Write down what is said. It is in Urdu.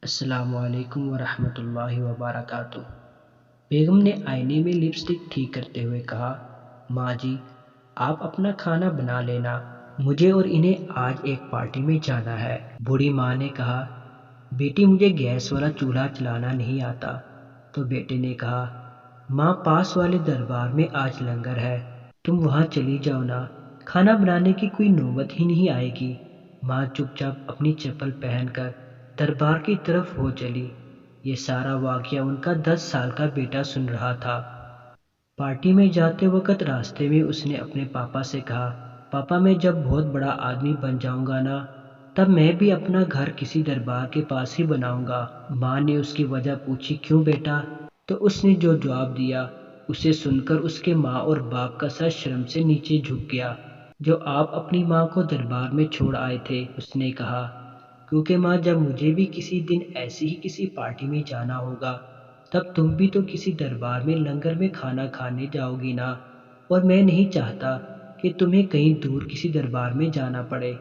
السلام علیکم ورحمۃ اللہ وبرکاتہ۔ بیگم نے آئینے میں لپسٹک ٹھیک کرتے ہوئے کہا، ماں جی آپ اپنا کھانا بنا لینا، مجھے اور انہیں آج ایک پارٹی میں جانا ہے۔ بوڑھی ماں نے کہا، بیٹی مجھے گیس والا چولہا چلانا نہیں آتا۔ تو بیٹے نے کہا، ماں پاس والے دربار میں آج لنگر ہے، تم وہاں چلی جاؤ نا، کھانا بنانے کی کوئی نوبت ہی نہیں آئے گی۔ ماں چپ چاپ اپنی چپل پہن کر دربار کی طرف ہو چلی۔ یہ سارا واقعہ ان کا 10 سال کا بیٹا سن رہا تھا۔ پارٹی میں جاتے وقت راستے میں اس نے اپنے پاپا سے کہا، پاپا میں جب بہت بڑا آدمی بن جاؤں گا نا، تب میں بھی اپنا گھر کسی دربار کے پاس ہی بناؤں گا۔ ماں نے اس کی وجہ پوچھی، کیوں بیٹا؟ تو اس نے جو جواب دیا اسے سن کر اس کے ماں اور باپ کا سر شرم سے نیچے جھک گیا۔ جو آپ اپنی ماں کو دربار میں چھوڑ آئے تھے، اس نے کہا، کیونکہ ماں جب مجھے بھی کسی دن ایسی ہی کسی پارٹی میں جانا ہوگا، تب تم بھی تو کسی دربار میں لنگر میں کھانا کھانے جاؤ گی نا، اور میں نہیں چاہتا کہ تمہیں کہیں دور کسی دربار میں جانا پڑے۔